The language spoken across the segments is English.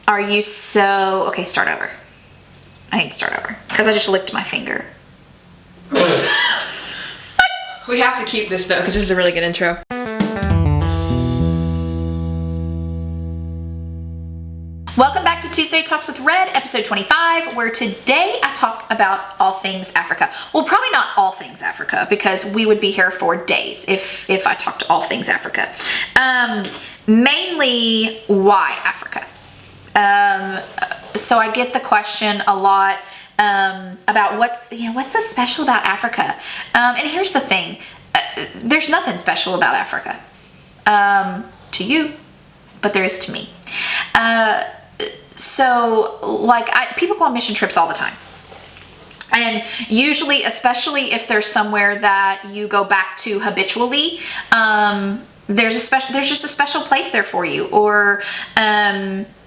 Are you so... Okay, start over. I need to start over because I just licked my finger. We have to keep this though because this is a really good intro. Welcome back to Tuesday Talks with Red, episode 25, where today I talk about all things Africa. Well, probably not all things Africa, because we would be here for days if I talked all things Africa. Mainly, why Africa? So I get the question a lot about what's so special about Africa. And here's the thing: there's nothing special about Africa to you, but there is to me. So like people go on mission trips all the time. And usually, especially if there's somewhere that you go back to habitually, there's just a special place there for you. Or,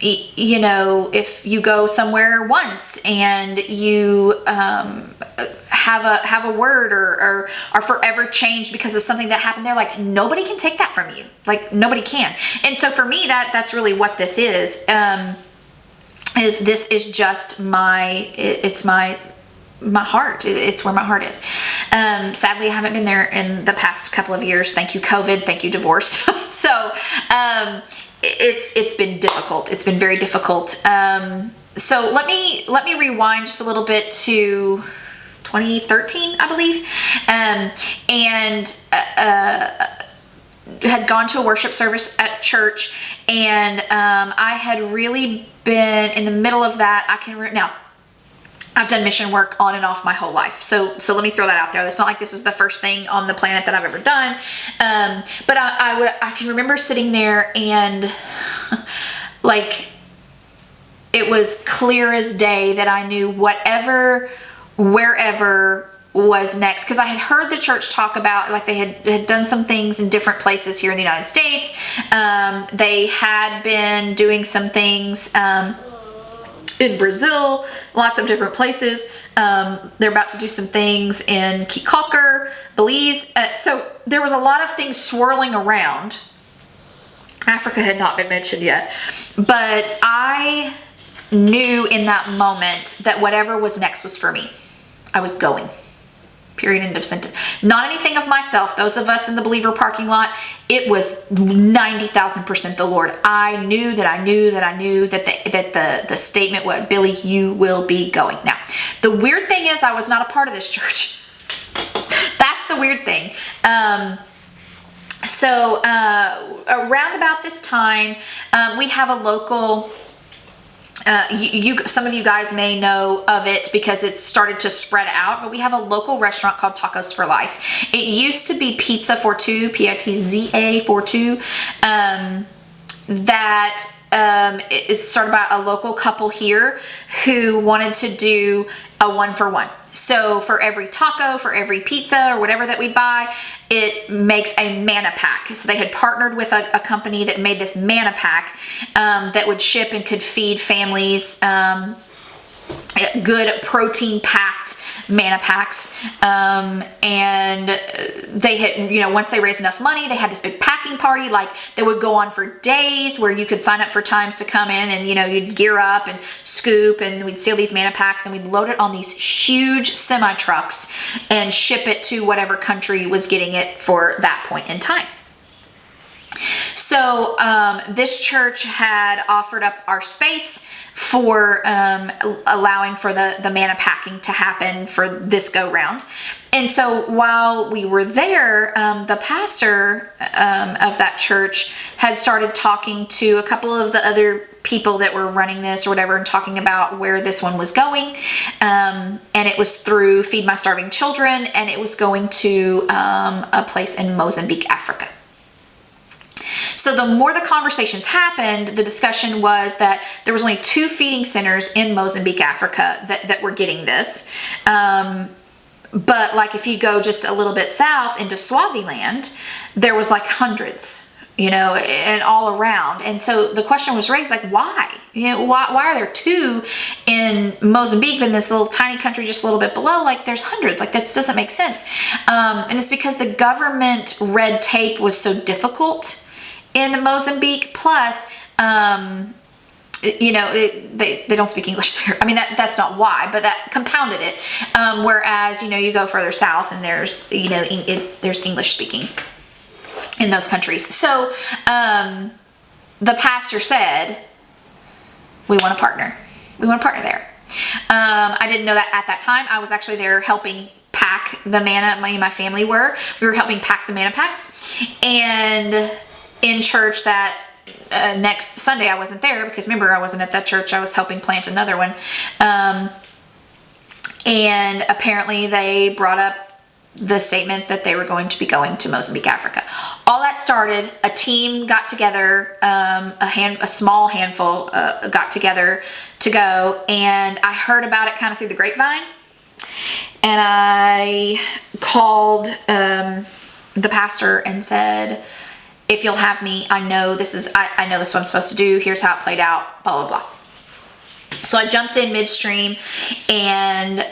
if you go somewhere once and you have a word or are forever changed because of something that happened there, like nobody can take that from you. Like nobody can. And so for me, that's really what this is. This is just my heart. It's where my heart is. Sadly, I haven't been there in the past couple of years. Thank you, COVID. Thank you, divorce. So it's been difficult. It's been very difficult. So let me rewind just a little bit to 2013, I believe, and had gone to a worship service at church, and I had really been in the middle of that. Now I've done mission work on and off my whole life, so let me throw that out there. It's not like this is the first thing on the planet that I've ever done, but I can remember sitting there and like it was clear as day that I knew wherever was next, because I had heard the church talk about, like, they had done some things in different places here in the United States. They had been doing some things in Brazil, lots of different places. They're about to do some things in Kikoker, Belize. So there was a lot of things swirling around. Africa had not been mentioned yet, but I knew in that moment that whatever was next was for me. I was going. Period, end of sentence. Not anything of myself. Those of us in the Believer parking lot, it was 90,000% the Lord. I knew that the statement was, Billy, you will be going. Now, the weird thing is I was not a part of this church. That's the weird thing. So around about this time, we have a local... some of you guys may know of it because it's started to spread out, but we have a local restaurant called Tacos for Life. It used to be Pizza for Two, P-I-T-Z-A for Two, that is started by a local couple here who wanted to do a 1-for-1. So for every taco, for every pizza or whatever that we buy, it makes a manna pack. So they had partnered with a company that made this manna pack that would ship and could feed families good protein packed manna packs. And they had, once they raised enough money, they had this big packing party. Like, they would go on for days where you could sign up for times to come in and, you'd gear up and scoop, and we'd seal these manna packs, and we'd load it on these huge semi trucks and ship it to whatever country was getting it for that point in time. So this church had offered up our space for allowing for the manna packing to happen for this go round. And so while we were there, the pastor of that church had started talking to a couple of the other people that were running this or whatever, and talking about where this one was going. And it was through Feed My Starving Children, and it was going to a place in Mozambique, Africa. So the more the conversations happened, the discussion was that there was only 2 feeding centers in Mozambique, Africa that were getting this. But like if you go just a little bit south into Swaziland, there was like hundreds, and all around. And so the question was raised, like, why? Why are there 2 in Mozambique, in this little tiny country just a little bit below? Like, there's hundreds. Like, this doesn't make sense. And it's because the government red tape was so difficult in Mozambique. Plus, they don't speak English there. I mean, that's not why, but that compounded it. Whereas, you go further south and there's, there's English speaking in those countries. So, the pastor said, we want to partner. We want to partner there. I didn't know that at that time. I was actually there helping pack the manna. My family were. We were helping pack the manna packs. And in church that next Sunday, I wasn't there because remember, I wasn't at that church. I was helping plant another one. And apparently they brought up the statement that they were going to be going to Mozambique, Africa. All that started, a team got together, a small handful got together to go, and I heard about it kind of through the grapevine, and I called the pastor and said, if you'll have me, I know this is what I'm supposed to do, here's how it played out, blah, blah, blah. So I jumped in midstream and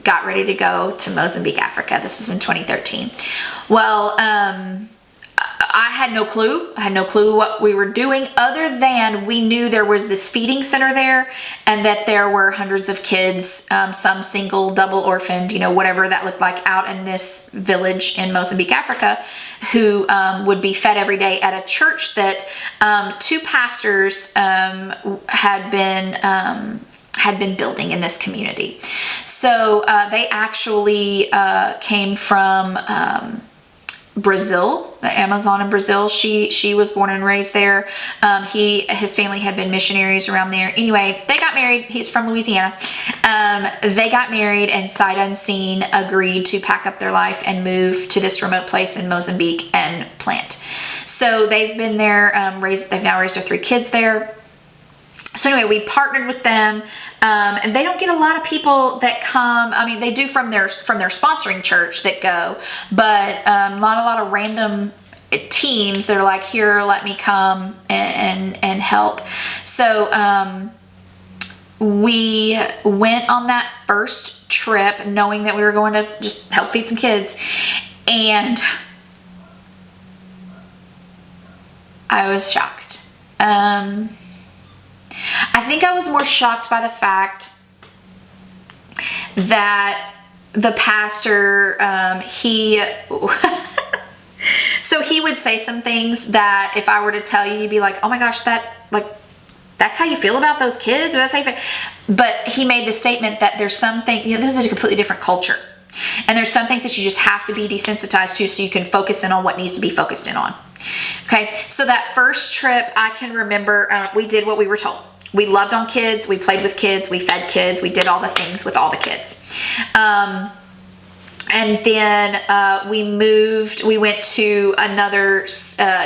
got ready to go to Mozambique, Africa. This is in 2013. Well, I had no clue. I had no clue what we were doing other than we knew there was this feeding center there and that there were hundreds of kids, some single, double orphaned, whatever that looked like out in this village in Mozambique, Africa, who would be fed every day at a church that two pastors had been building in this community. So they actually came from Brazil, the Amazon in Brazil. She was born and raised there. His family had been missionaries around there. Anyway, they got married. He's from Louisiana. They got married and sight unseen agreed to pack up their life and move to this remote place in Mozambique and plant. So they've been there, they've now raised their 3 kids there. So anyway, we partnered with them, and they don't get a lot of people that come. I mean, they do from their sponsoring church that go, but not a lot of random teams that are like, here, let me come and help. So we went on that first trip knowing that we were going to just help feed some kids, and I was shocked. I think I was more shocked by the fact that the pastor, so he would say some things that if I were to tell you, you'd be like, oh my gosh, that's how you feel about those kids? Or that's how you feel. But he made the statement that there's something, this is a completely different culture. And there's some things that you just have to be desensitized to so you can focus in on what needs to be focused in on. Okay, so that first trip, I can remember we did what we were told. We loved on kids, we played with kids, we fed kids, we did all the things with all the kids. And then we went to another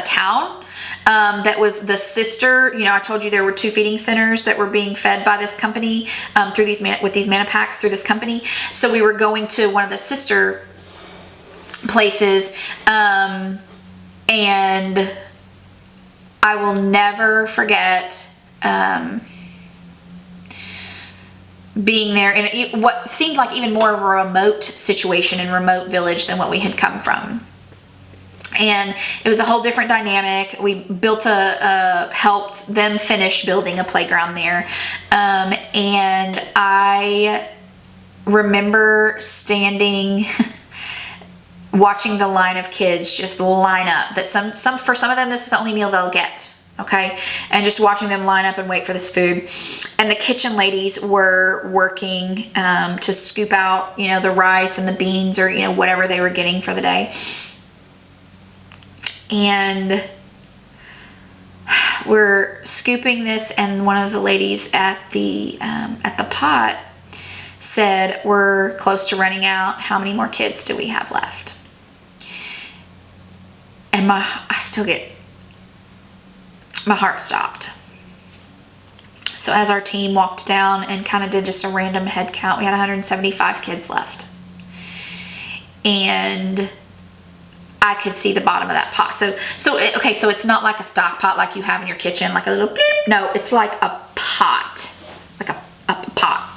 town that was the sister. I told you there were 2 feeding centers that were being fed by this company through with these manna packs through this company. So we were going to one of the sister places, and I will never forget being there in what seemed like even more of a remote situation and remote village than what we had come from. And it was a whole different dynamic. We built helped them finish building a playground there. And I remember standing watching the line of kids just line up. That for some of them, this is the only meal they'll get. Okay, and just watching them line up and wait for this food. And the kitchen ladies were working to scoop out, the rice and the beans or, whatever they were getting for the day. And we're scooping this, and one of the ladies at the pot said, we're close to running out. How many more kids do we have left? And my heart stopped. So as our team walked down and kind of did just a random head count, we had 175 kids left. And I could see the bottom of that pot. So it's not like a stock pot like you have in your kitchen, like a little bleep. No, it's like a pot, like a pot.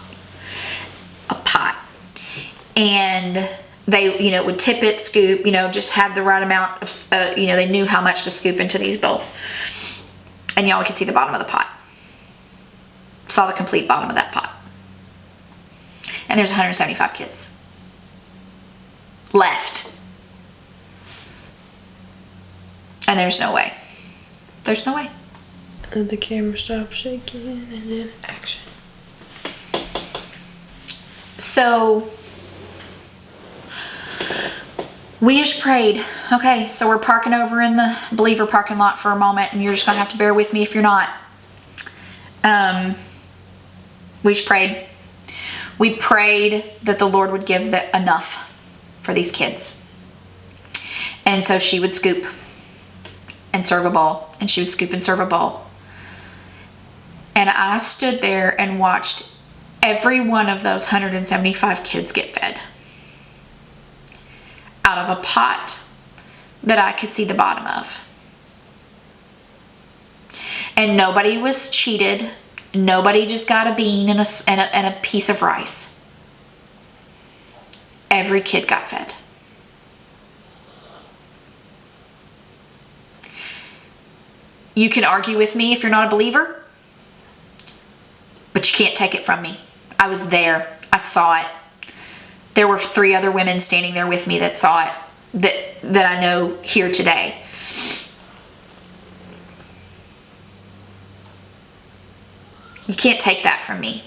And they, would tip it, scoop, just had the right amount of, they knew how much to scoop into these bowls. And y'all could see the bottom of the pot. Saw the complete bottom of that pot. And there's 175 kids left. And there's no way. There's no way. And the camera stops shaking and then action. So we just prayed. Okay, so we're parking over in the Believer parking lot for a moment, and you're just gonna have to bear with me if you're not. We just prayed. We prayed that the Lord would give enough for these kids. And so she would scoop and serve a bowl, and she would scoop and serve a bowl. And I stood there and watched every one of those 175 kids get fed out of a pot that I could see the bottom of. And nobody was cheated. Nobody just got a bean and a piece of rice. Every kid got fed. You can argue with me if you're not a believer, but you can't take it from me. I was there. I saw it. There were 3 other women standing there with me that saw it, that I know here today. You can't take that from me.